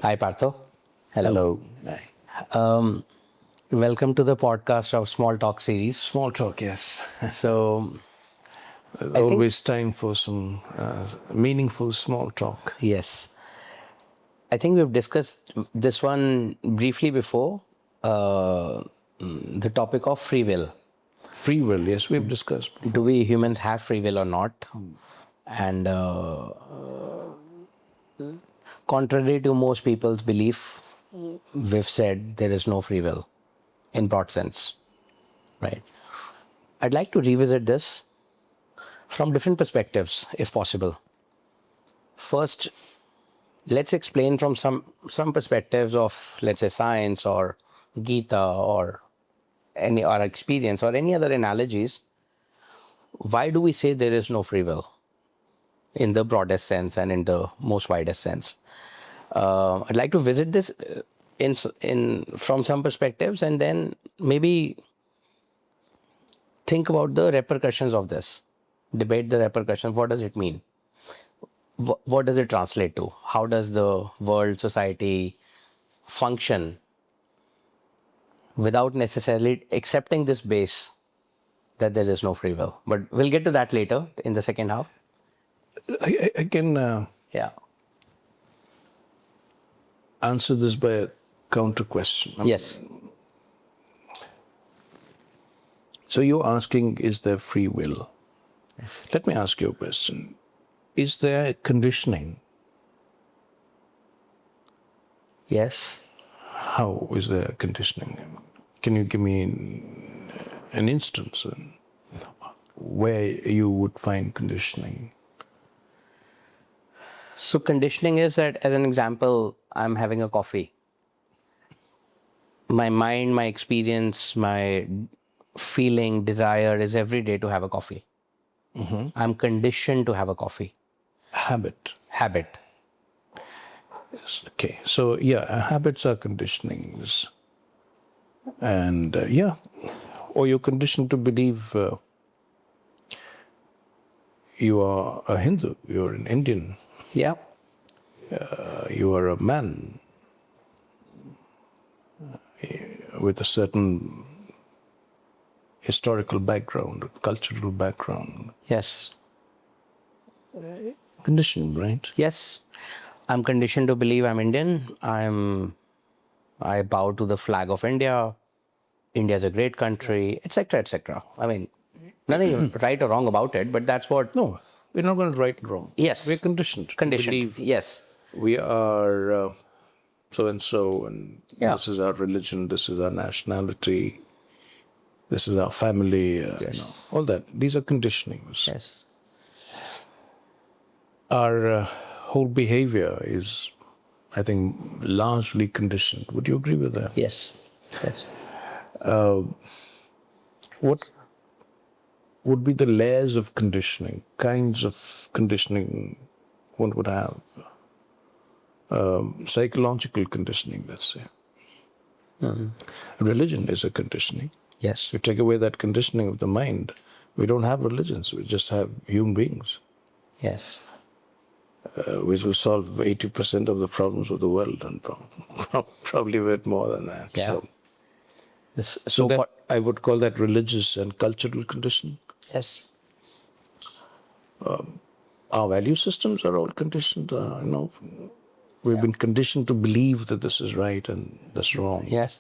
Hi, Partho. Hello. Hello. Hi. Welcome to the podcast of Small Talk series. Small talk, yes. So, Always time for some meaningful small talk. yes, I think we've discussed this one briefly before. The topic of free will. Free will, yes, we've discussed before. Do we humans have free will or not? And contrary to most people's belief, we've said there is no free will in broad sense, right? I'd like to revisit this from different perspectives, if possible. First, let's explain from some perspectives of, let's say, science or Gita or any our experience or any other analogies. Why do we say there is no free will in the broadest sense and in the most widest sense? I'd like to visit this in from some perspectives and then maybe think about the repercussions of this. Debate the repercussions. What does it mean? What does it translate to? How does the world, society function without necessarily accepting this base that there is no free will? But we'll get to that later in the second half. I can Yeah. answer this by a counter question. Yes. So you're asking, is there free will? Yes. Let me ask you a question. Is there conditioning? Yes. How is there conditioning? Can you give me an instance where you would find conditioning? So conditioning is that, as an example, I'm having a coffee. My mind, my experience, my feeling, desire is every day to have a coffee. I'm conditioned to have a coffee. Habit. Habit. Yes, okay. So, habits are conditionings. And, or you're conditioned to believe you are a Hindu, you're an Indian, Yeah. you are a man with a certain historical background, cultural background. Yes. Conditioned, right? Yes. I'm conditioned to believe I'm Indian. I bow to the flag of India. India is a great country, etc., etc. I mean, nothing right or wrong about it, but that's what. No, we're not going to right and wrong. Yes. We're conditioned. Conditioned. To believe Yes. we are so and so, and Yeah. this is our religion, this is our nationality, this is our family, all that. These are conditionings. Yes. Our whole behavior is, I think, largely conditioned. Would you agree with that? Yes. Yes. What would be the layers of conditioning, kinds of conditioning one would have? Psychological conditioning, let's say. Religion is a conditioning. Yes. You take away that conditioning of the mind, we don't have religions, we just have human beings, Yes. which will solve 80% of the problems of the world, and probably a bit more than that. Yeah. So that, I would call that religious and cultural conditioning. Yes. Our value systems are all conditioned. We've been conditioned to believe that this is right and that's wrong. Yes.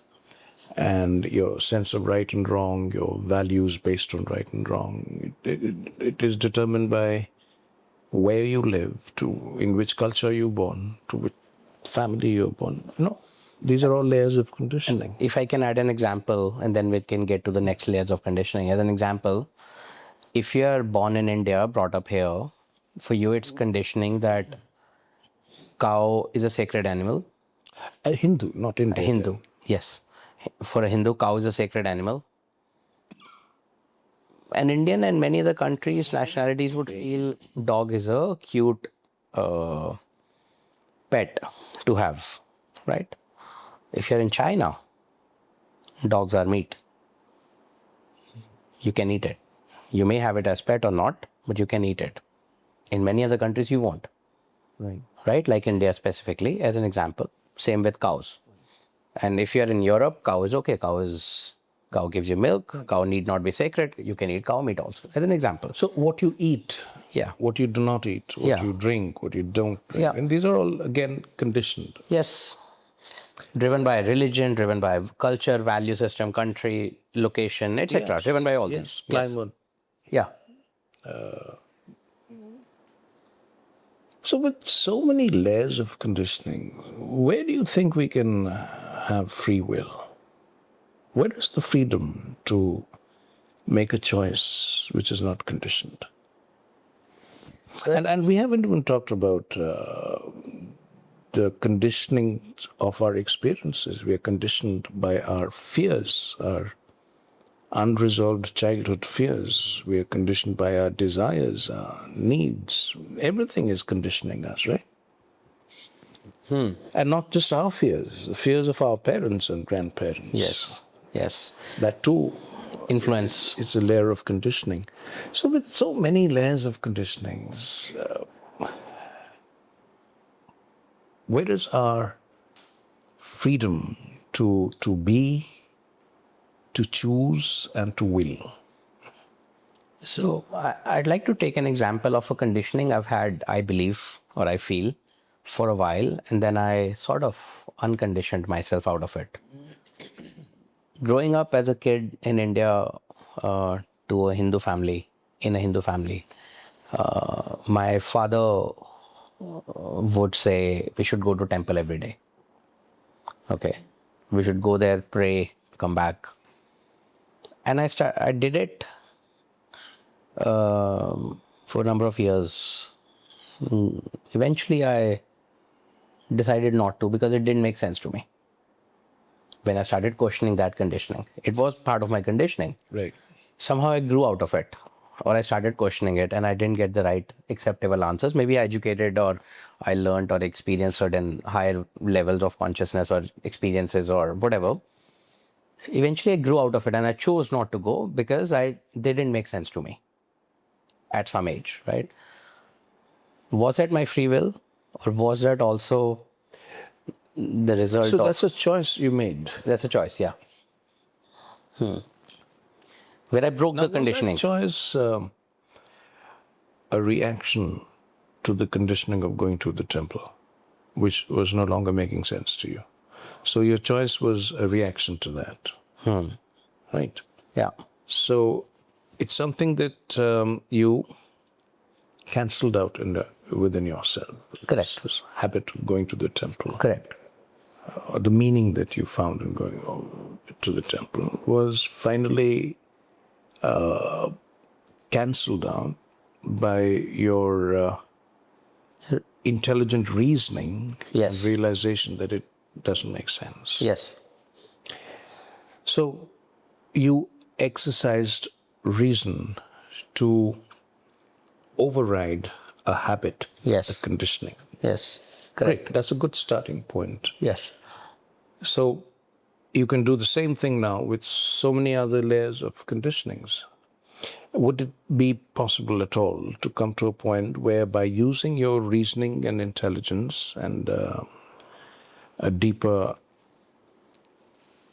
And your sense of right and wrong, your values based on right and wrong, it is determined by where you live, in which culture you're born, to which family you're born. These are all layers of conditioning. If I can add an example, and then we can get to the next layers of conditioning. As an example, if you are born in India, brought up here, for you it's conditioning that cow is a sacred animal. A Hindu, not Indian. A Hindu, yes. For a Hindu, cow is a sacred animal. An Indian and many other countries, nationalities would feel dog is a cute pet to have, right? If you're in China, dogs are meat. You can eat it. You may have it as pet or not, but you can eat it. In many other countries, you won't. Right. Right? Like India specifically, as an example. Same with cows. And if you're in Europe, cow is okay. Cow gives you milk. Cow need not be sacred. You can eat cow meat also, as an example. So what you eat, Yeah. what you do not eat, what Yeah. you drink, what you don't drink, Yeah. and these are all again conditioned. Yes. Driven by religion, driven by culture, value system, country, location, etc. Yes. Driven by all Yes, these. climate. Yeah. So with so many layers of conditioning, where do you think we can have free will? Where is the freedom to make a choice which is not conditioned? And we haven't even talked about the conditioning of our experiences. We are conditioned by our fears, our unresolved childhood fears. We are conditioned by our desires, our needs. Everything is conditioning us, right? And not just our fears, the fears of our parents and grandparents. Yes. Yes. That too, Influence. it's a layer of conditioning. So with so many layers of conditionings, where is our freedom to be, to choose, and to will? So I'd like to take an example of a conditioning I've had, I believe, or I feel, for a while, and then I sort of unconditioned myself out of it. Growing up as a kid in India to a Hindu family, in a Hindu family, my father would say we should go to temple every day. Okay, we should go there, pray, come back, and I did it for a number of years. Eventually, I decided not to because it didn't make sense to me. When I started questioning that conditioning, it was part of my conditioning. Right. Somehow I grew out of it, or I started questioning it, and I didn't get the right acceptable answers. Maybe I educated, or I learned, or experienced certain higher levels of consciousness or experiences or whatever. Eventually, I grew out of it, and I chose not to go because they didn't make sense to me at some age, right? Was that my free will, or was that also the result So of... that's a choice you made. That's a choice, yeah. Where I broke the conditioning. Was that choice a reaction to the conditioning of going to the temple, which was no longer making sense to you? So your choice was a reaction to that, right? Yeah. So it's something that you cancelled out within yourself. Correct. This habit of going to the temple. Correct. Or the meaning that you found in going to the temple was finally cancelled out by your intelligent reasoning Yes. and realization that it doesn't make sense. Yes. So you exercised reason to override a habit, Yes. a conditioning. Yes. Correct. Great. That's a good starting point. Yes. So you can do the same thing now with so many other layers of conditionings. Would it be possible at all to come to a point where by using your reasoning and intelligence and a deeper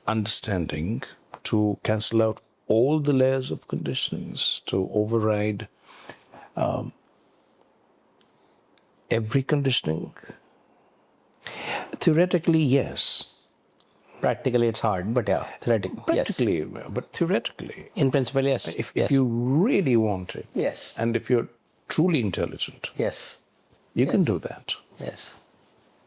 understanding to cancel out all the layers of conditionings, to override every conditioning? Theoretically, yes. Practically, it's hard, but yeah, theoretically, yes. Practically, but theoretically. In principle, yes. If yes. you really want it, Yes. and if you're truly intelligent, Yes. you can do that. Yes.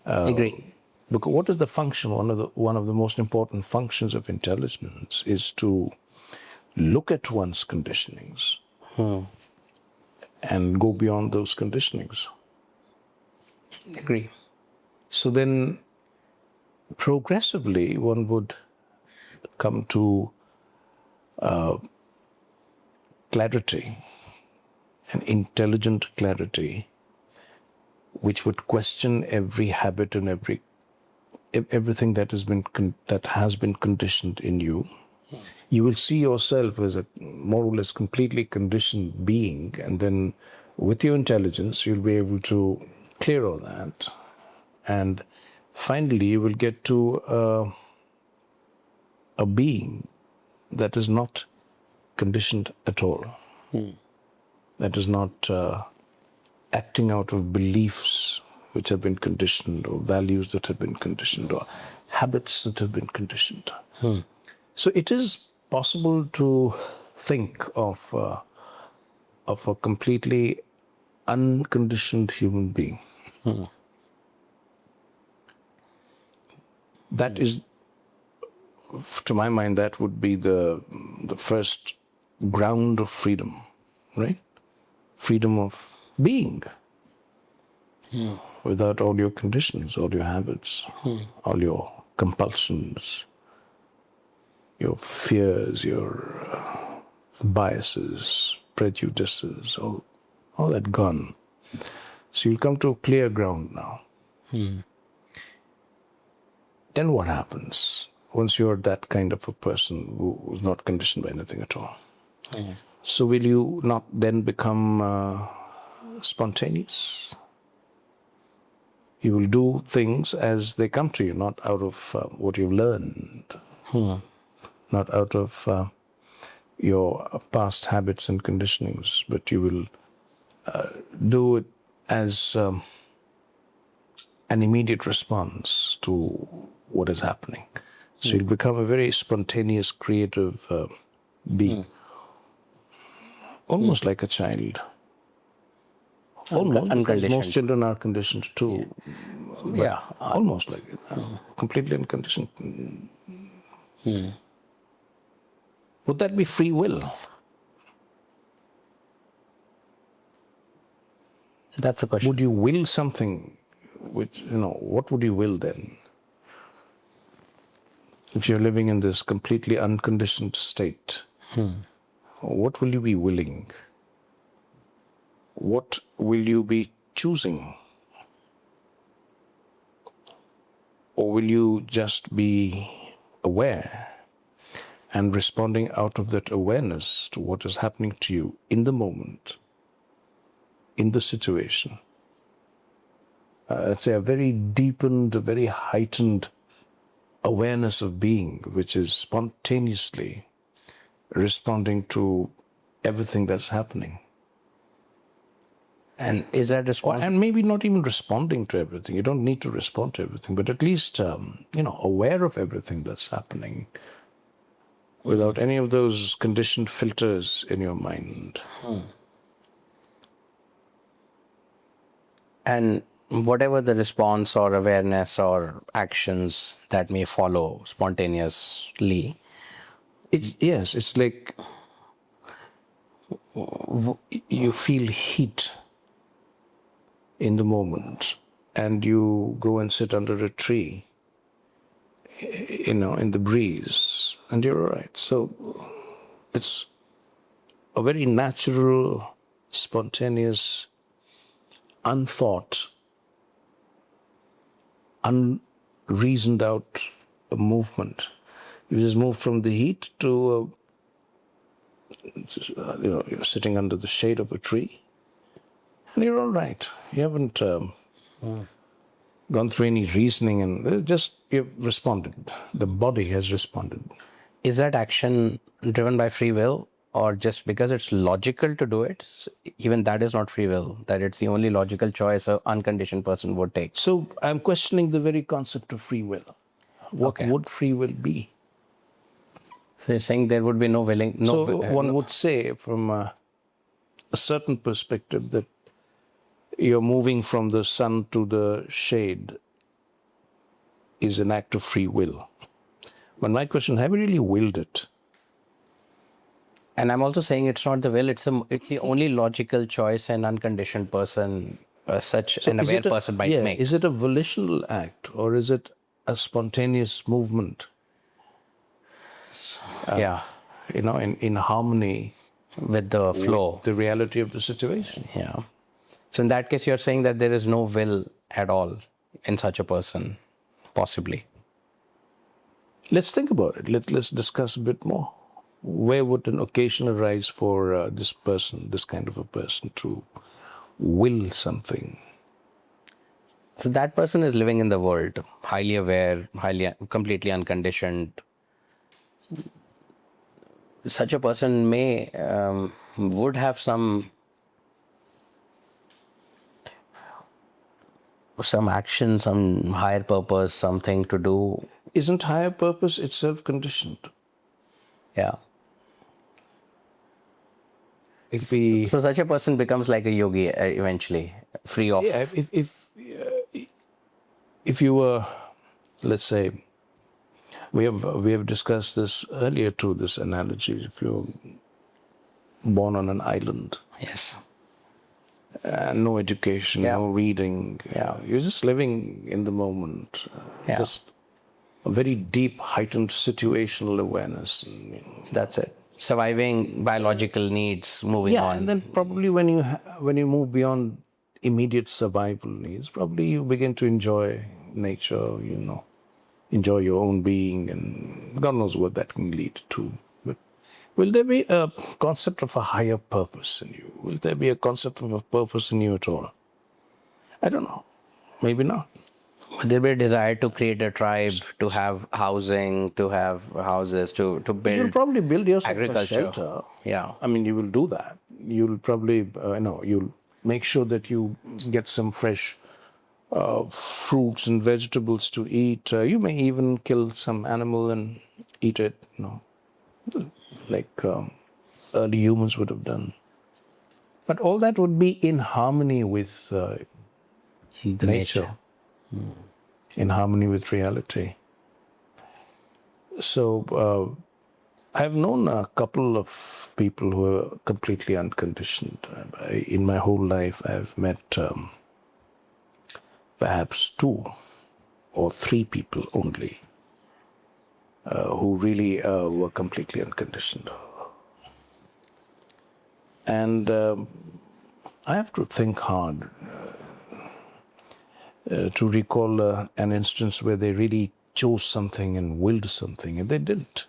Agree. Because what is the function? One of the most important functions of intelligence is to look at one's conditionings and go beyond those conditionings. Agree. So then, progressively, one would come to clarity, an intelligent clarity, which would question every habit and everything that has been conditioned in you. You will see yourself as a more or less completely conditioned being, and then with your intelligence, you'll be able to clear all that and finally you will get to a being that is not conditioned at all. That is not acting out of beliefs which have been conditioned, or values that have been conditioned, or habits that have been conditioned. So it is possible to think of a completely unconditioned human being. That is, to my mind, that would be the first ground of freedom, right? Freedom of being. Without all your conditions, all your habits, all your compulsions, your fears, your biases, prejudices, all that gone. So you'll come to a clear ground now. Then what happens once you're that kind of a person who's not conditioned by anything at all? So will you not then become spontaneous? You will do things as they come to you, not out of what you've learned, not out of your past habits and conditionings, but you will do it as an immediate response to what is happening. So you'll become a very spontaneous, creative being, almost like a child. Almost, because unconditioned. most children are conditioned too. Yeah. Almost like it. Completely unconditioned. Would that be free will? That's the question. Would you will something which, what would you will then? If you're living in this completely unconditioned state, what will you be willing? What will you be choosing? Or will you just be aware and responding out of that awareness to what is happening to you in the moment, in the situation? I'd say a very deepened, a very heightened awareness of being, which is spontaneously responding to everything that's happening. And is that responsible? And maybe not even responding to everything. You don't need to respond to everything, but at least, aware of everything that's happening without any of those conditioned filters in your mind. And whatever the response or awareness or actions that may follow spontaneously, It's like you feel heat in the moment and you go and sit under a tree, in the breeze, and you're all right. So it's a very natural, spontaneous, unthought, unreasoned out movement. You just move from the heat to, you're sitting under the shade of a tree, and you're all right. You haven't gone through any reasoning, and just you've responded. The body has responded. is that action driven by free will, or just because it's logical to do it? Even that is not free will, that it's the only logical choice an unconditioned person would take. So I'm questioning the very concept of free will. What would free will be? So you're saying there would be no willing... One would say from a certain perspective that you're moving from the sun to the shade is an act of free will. But my question, have you really willed it? And I'm also saying it's not the will, it's the only logical choice an unconditioned person, an aware person might make. Is it a volitional act, or is it a spontaneous movement? In harmony with the flow, with the reality of the situation. Yeah. So in that case, you're saying that there is no will at all in such a person, possibly. Let's think about it. Let's discuss a bit more. Where would an occasion arise for this person, this kind of a person, to will something? So that person is living in the world, highly aware, completely unconditioned. Such a person would have some action, some higher purpose, something to do. Isn't higher purpose itself conditioned? Yeah. If we, So such a person becomes like a yogi eventually, free of. yeah, if you were, let's say, we have discussed this earlier too, this analogy. If you're born on an island, Yes. no education, Yeah. no reading, you're just living in the moment, Yeah. just a very deep, heightened situational awareness. That's it. Surviving biological needs, moving Yeah, on. and then probably when you move beyond immediate survival needs, probably you begin to enjoy nature, enjoy your own being, and God knows what that can lead to. But will there be a concept of a higher purpose in you? Will there be a concept of a purpose in you at all? I don't know. Maybe not. Would there be a desire to create a tribe, to have housing, to have houses, to build You'll probably build yourself agriculture? a shelter. Yeah. I mean, you will do that. You'll probably, you'll make sure that you get some fresh fruits and vegetables to eat. You may even kill some animal and eat it, like early humans would have done. But all that would be in harmony with The nature, in harmony with reality. So I've known a couple of people who are completely unconditioned. In my whole life, I've met perhaps 2 or 3 people only who really were completely unconditioned. And I have to think hard to recall an instance where they really chose something and willed something, and they didn't.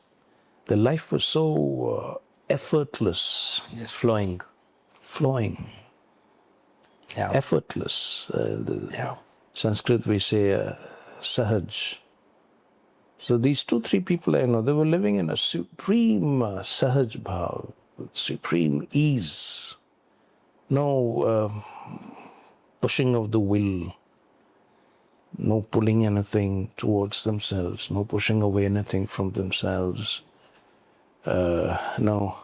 Their life was so effortless, Yes, flowing. Yeah. Effortless. Yeah. Sanskrit we say sahaj. So these 2-3 people I know, they were living in a supreme sahaj bhav, supreme ease. No pushing of the will, no pulling anything towards themselves, no pushing away anything from themselves, no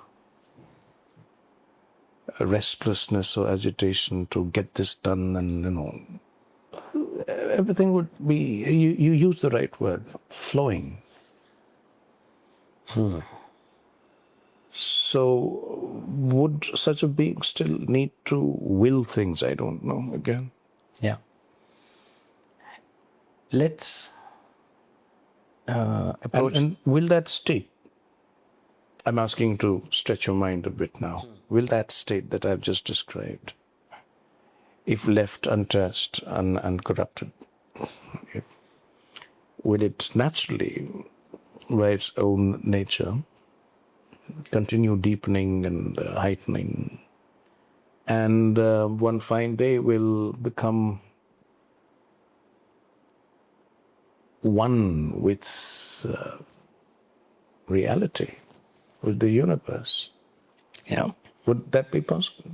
restlessness or agitation to get this done, and everything would be, you use the right word, flowing. So would such a being still need to will things? I don't know, again. Yeah. Let's approach. And will that state, I'm asking to stretch your mind a bit now, will that state that I've just described, if left untouched, uncorrupted, will it naturally, by its own nature, continue deepening and heightening, and one fine day will become one with reality, with the universe? Yeah. Would that be possible?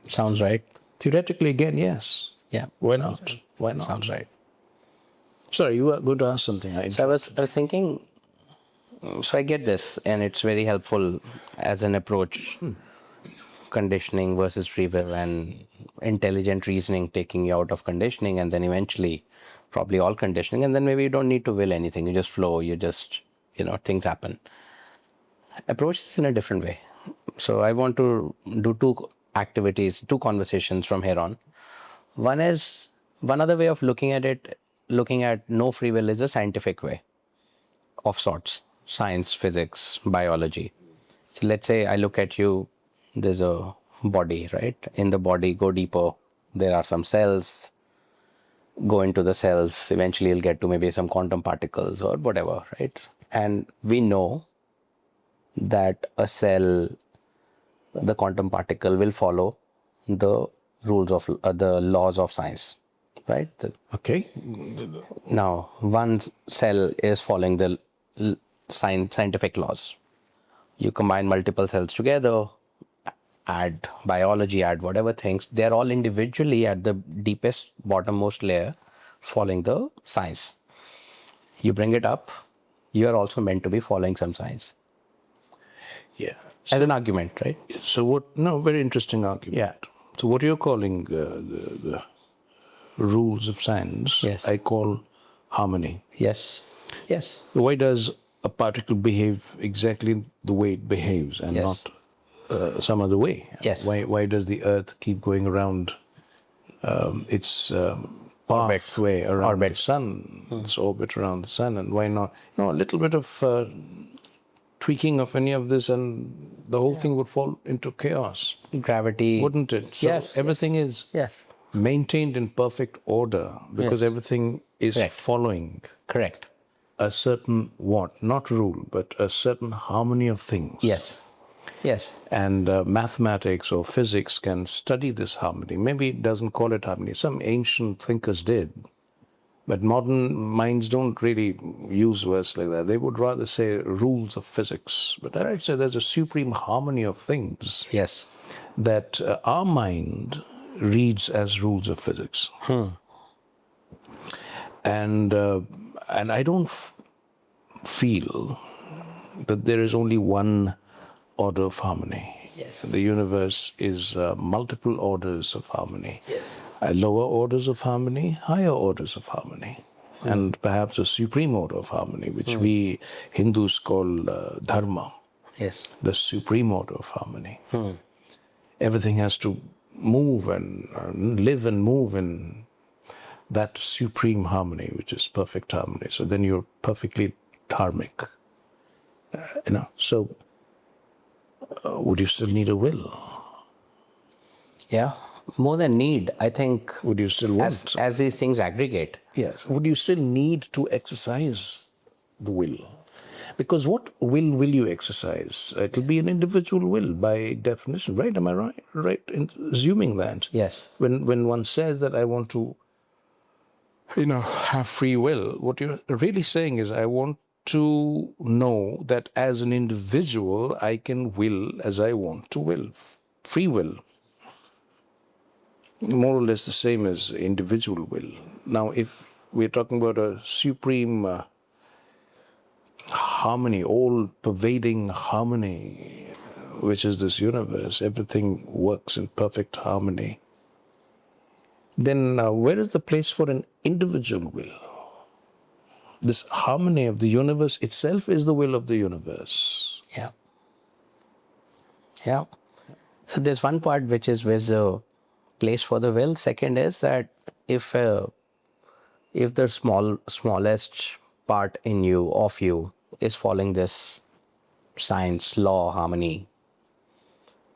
Sounds right. Theoretically, again, yes. Yeah. Why not? Why not? Sounds right. Sorry, you were going to ask something. So I was thinking, so I get this, and it's very helpful as an approach. Conditioning versus free will, and intelligent reasoning taking you out of conditioning, and then eventually probably all conditioning, and then maybe you don't need to will anything. You just flow, you just, things happen. Approach this in a different way. So I want to do 2 activities, 2 conversations from here on. One other way of looking at no free will is a scientific way of sorts. Science, physics, biology. So let's say I look at you, there's a body, right? In the body, go deeper. There are some cells. Go into the cells. Eventually you'll get to maybe some quantum particles or whatever, right? And we know that a cell, the quantum particle, will follow the rules of the laws of science. right? Okay. Now, one cell is following the scientific laws. You combine multiple cells together, add biology, add whatever things, they're all individually at the deepest, bottommost layer following the science. You bring it up, you're also meant to be following some science. Yeah. As an argument, right? So what? No, very interesting argument. Yeah. So what you're calling the rules of science, Yes. I call harmony. Yes. Yes. Why does a particle behave exactly the way it behaves and Yes. not some other way? Yes. Why does the Earth keep going around its pathway around the sun, its orbit around the sun, and why not? A little bit of tweaking of any of this, and the whole thing would fall into chaos, Gravity. wouldn't it? So Yes. everything is Yes. maintained in perfect order because Yes. everything is Correct. following Correct. a certain not rule, but a certain harmony of things. Yes. Yes. And mathematics or physics can study this harmony. Maybe it doesn't call it harmony. Some ancient thinkers did. But modern minds don't really use words like that. They would rather say rules of physics. But I would say there's a supreme harmony of things Yes. that our mind reads as rules of physics. And I don't feel that there is only one order of harmony. Yes. The universe is multiple orders of harmony. Yes. Lower orders of harmony, higher orders of harmony, and perhaps a supreme order of harmony, which we Hindus call dharma, Yes. the supreme order of harmony. Everything has to move and live and move in that supreme harmony, which is perfect harmony. So then you're perfectly dharmic. So would you still need a will? Yeah. More than need, I think, Would you still want? as these things aggregate. Yes. Would you still need to exercise the will? Because what will you exercise? It'll be an individual will by definition, right? Am I right? Right in assuming that. Yes. When one says that I want to, have free will, what you're really saying is I want to know that as an individual, I can will as I want to will. Free will. More or less the same as individual will. Now, if we're talking about a supreme harmony, all-pervading harmony, which is this universe, everything works in perfect harmony, then where is the place for an individual will? This harmony of the universe itself is the will of the universe. Yeah. Yeah. So there's one part which is where's the place for the will. Second is that if the smallest part in you, of you, is following this science, law, harmony,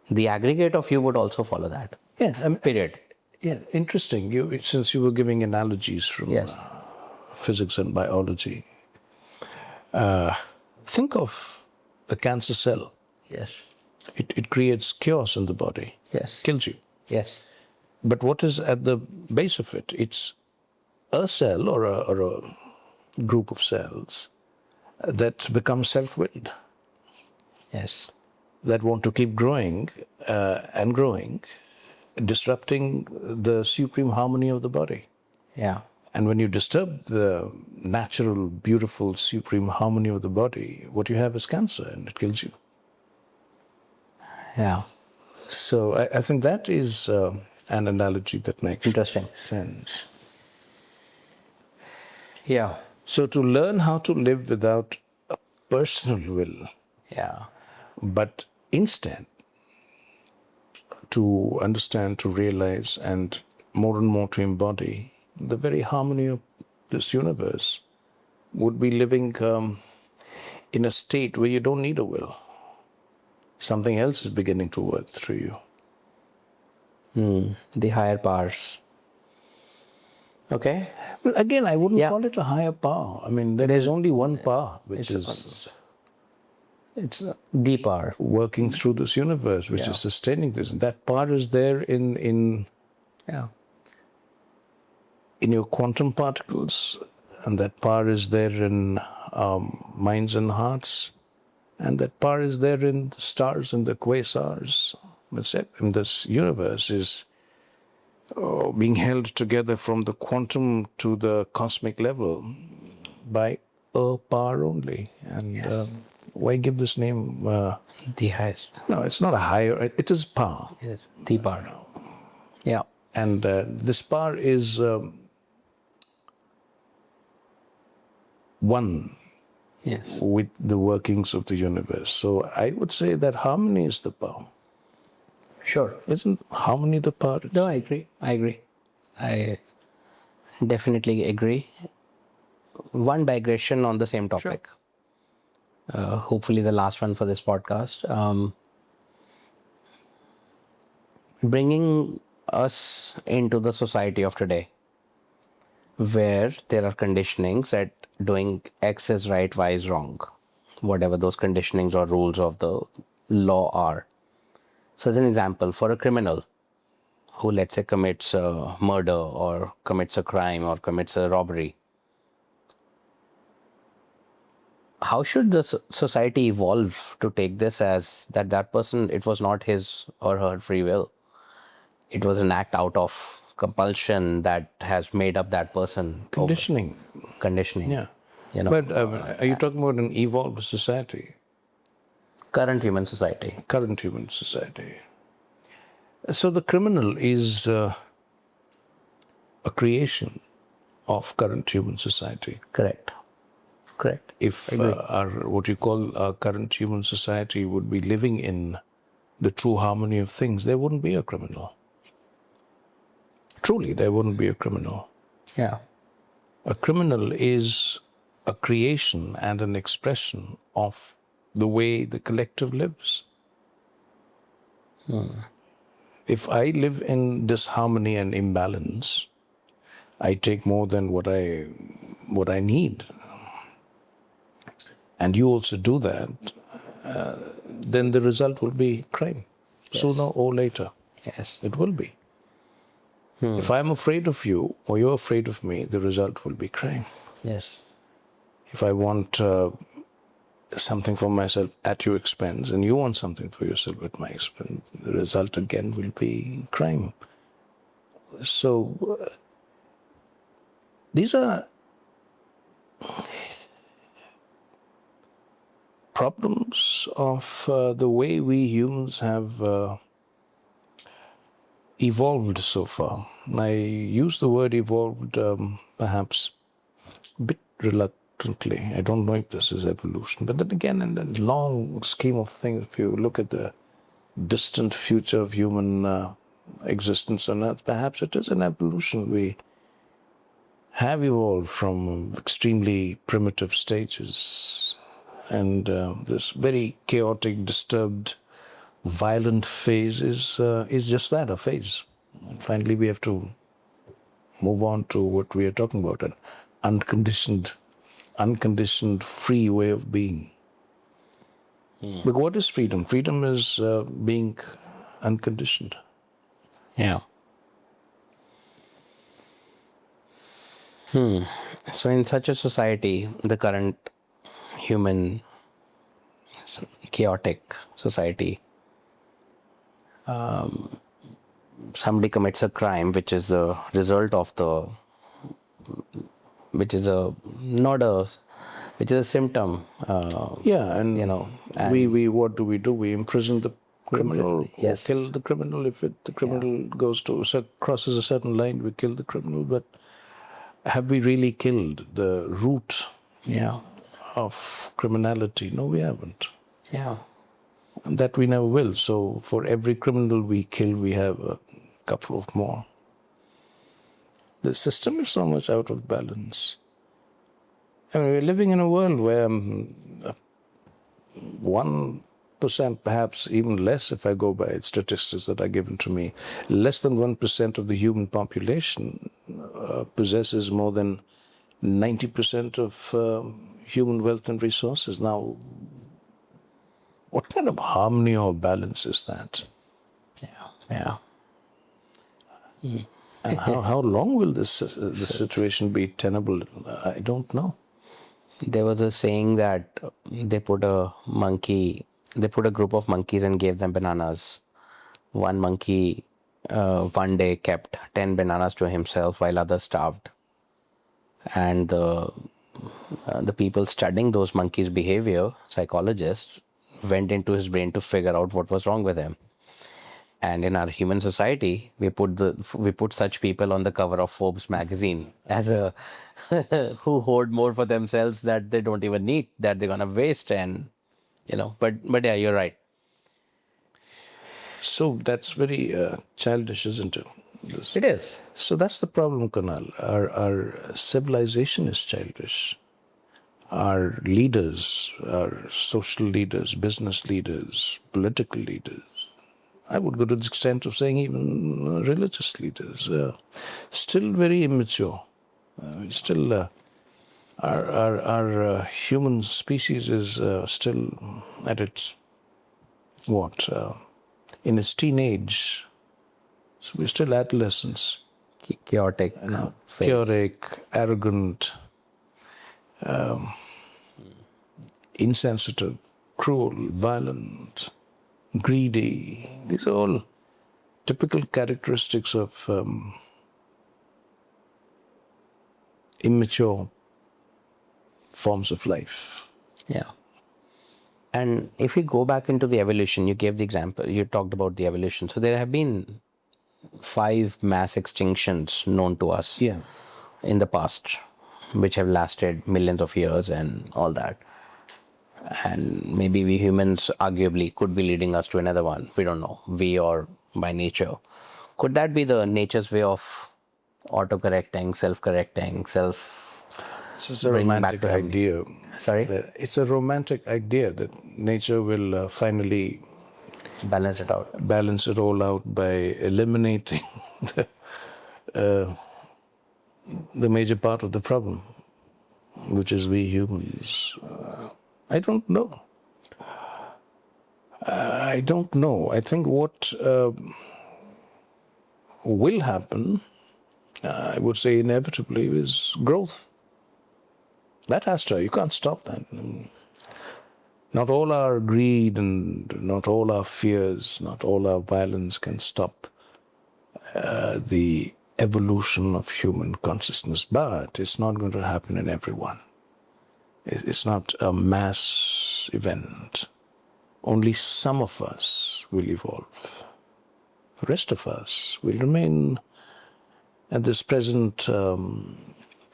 the aggregate of you would also follow that. Yeah, Period. yeah, interesting. Since you were giving analogies from Yes. Physics and biology, think of the cancer cell. Yes. It creates chaos in the body, Yes. kills you. Yes. But what is at the base of it? It's a cell or a group of cells that become self-willed, Yes. that want to keep growing and growing, disrupting the supreme harmony of the body. Yeah. And when you disturb the natural, beautiful, supreme harmony of the body, what you have is cancer, and it kills you. Yeah. So I think that is an analogy that makes Interesting. sense. Yeah. So to learn how to live without a personal will, Yeah. but instead to understand, to realize, and more to embody the very harmony of this universe, would be living in a state where you don't need a will. Something else is beginning to work through you. The higher powers. Okay. Well, again, I wouldn't Yeah. call it a higher power. I mean, there is only one power, which is It's the power. working through this universe, which is sustaining this. And that power is there in Yeah. in your quantum particles, and that power is there in minds and hearts, and that power is there in the stars and the quasars. In this universe is being held together from the quantum to the cosmic level by a power only. And why give this name? The highest. No, it's not a higher, it is power. It is the power. Yeah. And this power is one Yes. with the workings of the universe. So I would say that harmony is the power. Sure. Isn't harmony the power? No, I agree. I definitely agree. One digression on the same topic. Hopefully the last one for this podcast. Bringing us into the society of today, where there are conditionings that doing X is right, Y is wrong, whatever those conditionings or rules of the law are. So as an example, for a criminal who, let's say, commits a murder or commits a crime or commits a robbery, how should the society evolve to take this as that person, it was not his or her free will? It was an act out of compulsion that has made up that person. Conditioning. Conditioning. Yeah. You know, But are you talking about an evolved society? current human society. Current human society. So the criminal is a creation of current human society. Correct. If what you call our current human society would be living in the true harmony of things, there wouldn't be a criminal. Truly, there wouldn't be a criminal. Yeah. A criminal is a creation and an expression of the way the collective lives. If I live in disharmony and imbalance, I take more than what I need, and you also do that, then the result will be crime. Yes. Sooner or later. Yes. It will be. If I'm afraid of you or you're afraid of me, the result will be crime. Yes. If I want something for myself at your expense and you want something for yourself at my expense, the result again will be crime. So these are problems of the way we humans have evolved so far. I use the word evolved perhaps a bit reluctantly. I don't know if this is evolution. But then again, in the long scheme of things, if you look at the distant future of human existence on Earth, perhaps it is an evolution. We have evolved from extremely primitive stages, and this very chaotic, disturbed, violent phase is just that, a phase. And finally, we have to move on to what we are talking about, an unconditioned, free way of being. But what is freedom? Freedom is being unconditioned. Yeah. So in such a society, the current human chaotic society, somebody commits a crime which is a result of which is a symptom. And you know, we what do? We imprison the criminal, Yes. or kill the criminal. If the criminal crosses a certain line, we kill the criminal. But have we really killed the root Yeah. of criminality? No, we haven't. Yeah. And that we never will. So for every criminal we kill, we have a couple of more. The system is so much out of balance. I mean, we're living in a world where 1%, perhaps even less if I go by statistics that are given to me, less than 1% of the human population possesses more than 90% of human wealth and resources. Now, what kind of harmony or balance is that? Yeah. And how long will this situation be tenable? I don't know. There was a saying that they put a group of monkeys and gave them bananas. One monkey one day kept 10 bananas to himself while others starved. And the people studying those monkeys' behavior, psychologists, went into his brain to figure out what was wrong with him. And in our human society, we put such people on the cover of Forbes magazine as a who hoard more for themselves that they don't even need, that they're gonna waste, and But yeah, you're right. So that's very childish, isn't it? It is. So that's the problem, Kunal. Our civilization is childish. Our leaders, our social leaders, business leaders, political leaders, I would go to the extent of saying even religious leaders, still very immature. Still, our human species is still at its, in its teenage. So we're still adolescents. Chaotic. phase. Chaotic, arrogant, insensitive, cruel, violent, greedy. These are all typical characteristics of immature forms of life. Yeah. And if we go back into the evolution, you gave the example, you talked about the evolution. So there have been 5 mass extinctions known to us in the past, which have lasted millions of years and all that. And maybe we humans arguably could be leading us to another one. We don't know. We or by nature. Could that be the nature's way of auto-correcting, self-correcting, This is a bringing back romantic to heaven? idea. Sorry? It's a romantic idea that nature will finally Balance it out. balance it all out by eliminating the major part of the problem, which is we humans. I don't know. I don't know. I think what will happen, I would say inevitably, is growth. That has to. You can't stop that. Not all our greed and not all our fears, not all our violence can stop the evolution of human consciousness. But it's not going to happen in everyone. It's not a mass event. Only some of us will evolve. The rest of us will remain at this present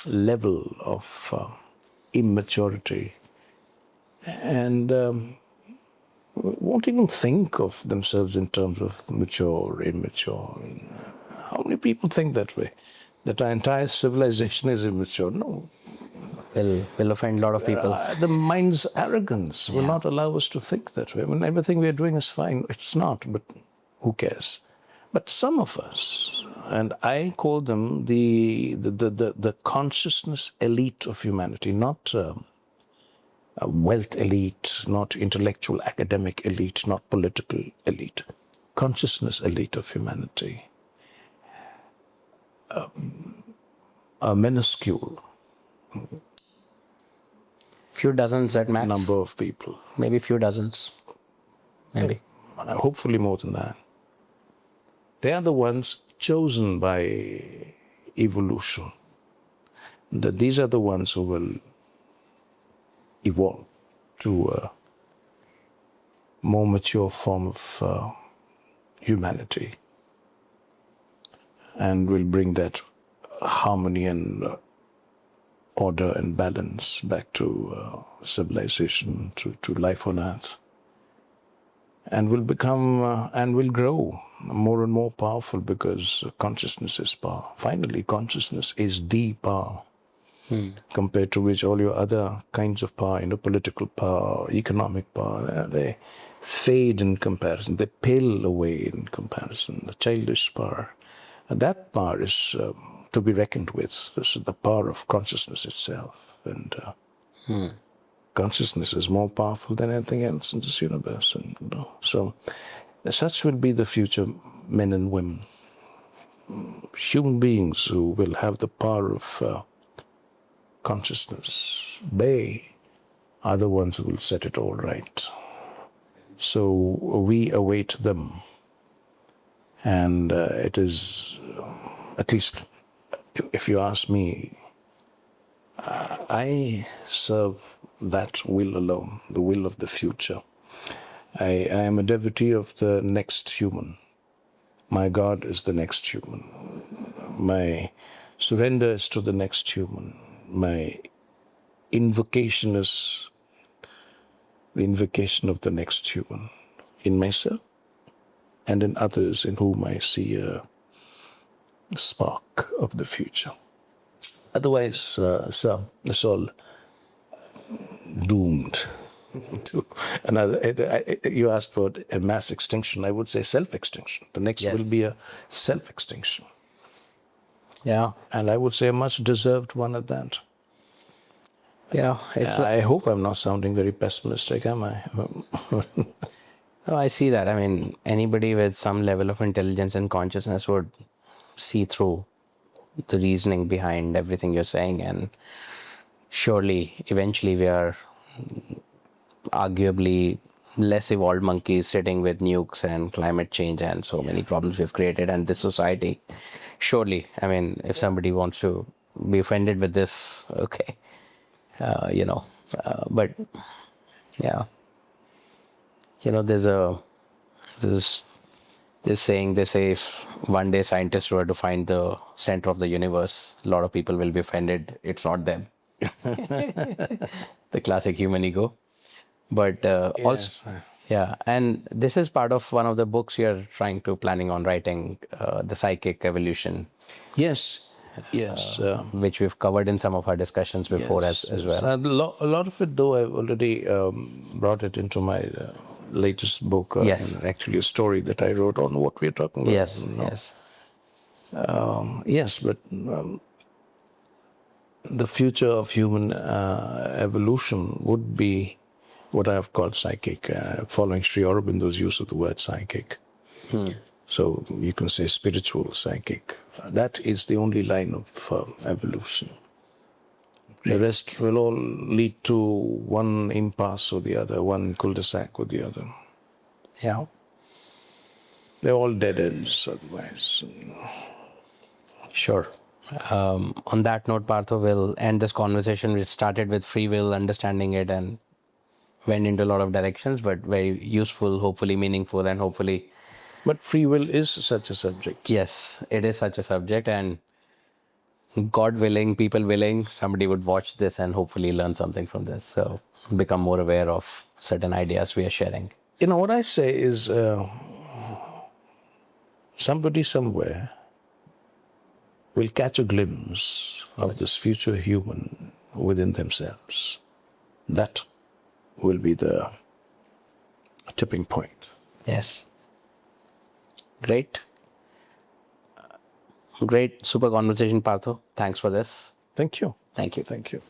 level of immaturity and won't even think of themselves in terms of mature or immature. How many people think that way? That our entire civilization is immature? No. Will offend a lot of people. The mind's arrogance will not allow us to think that way. I mean, everything we are doing is fine. It's not, but who cares? But some of us, and I call them the consciousness elite of humanity, not a wealth elite, not intellectual academic elite, not political elite, consciousness elite of humanity, a minuscule Few dozens at max. number of people. Maybe few dozens. Maybe. Hopefully more than that. They are the ones chosen by evolution. That these are the ones who will evolve to a more mature form of humanity and will bring that harmony and order and balance back to civilization, to life on earth, and will become and will grow more and more powerful because consciousness is power. Finally, consciousness is the power compared to which all your other kinds of power, political power, economic power, they fade in comparison. They pale away in comparison. The childish power. And that power is to be reckoned with. This is the power of consciousness itself. And consciousness is more powerful than anything else in this universe. And so such will be the future men and women. human beings who will have the power of consciousness, they are the ones who will set it all right. So we await them. And it is, at least if you ask me, I serve that will alone, the will of the future. I am a devotee of the next human. My God is the next human. My surrender is to the next human. My invocation is the invocation of the next human in myself and in others in whom I see a spark of the future. Otherwise, sir, it's all doomed to another. You asked for a mass extinction. I would say self-extinction. The next Yes. will be a self-extinction. Yeah. And I would say a much deserved one at that. Yeah. I hope I'm not sounding very pessimistic, am I? No, I see that. I mean, anybody with some level of intelligence and consciousness would see through the reasoning behind everything you're saying. And surely, eventually, we are arguably less evolved monkeys sitting with nukes and climate change and so many problems we've created and this society. Surely, I mean, if somebody wants to be offended with this, okay, but yeah, there's this saying, they say if one day scientists were to find the center of the universe, a lot of people will be offended. It's not them. The classic human ego. But also, yeah, and this is part of one of the books you're planning on writing, The Psychic Evolution. Yes. Which we've covered in some of our discussions before as well. A lot of it, though, I've already brought it into my latest book. Yes. And actually a story that I wrote on what we're talking about. Yes, yes. Yes, but the future of human evolution would be what I have called psychic, following Sri Aurobindo's use of the word psychic. So you can say spiritual psychic. That is the only line of evolution. The rest will all lead to one impasse or the other, one cul-de-sac or the other. Yeah. They're all dead ends otherwise. Sure. On that note, Partho, we'll end this conversation. We started with free will, understanding it, and went into a lot of directions, but very useful, hopefully meaningful, and hopefully... But free will is such a subject. Yes, it is such a subject, and God willing, people willing, somebody would watch this and hopefully learn something from this. So become more aware of certain ideas we are sharing. You know, what I say is somebody somewhere will catch a glimpse of this future human within themselves. That will be the tipping point. Yes. Great. Great. Super conversation, Partho. Thanks for this. Thank you. Thank you. Thank you.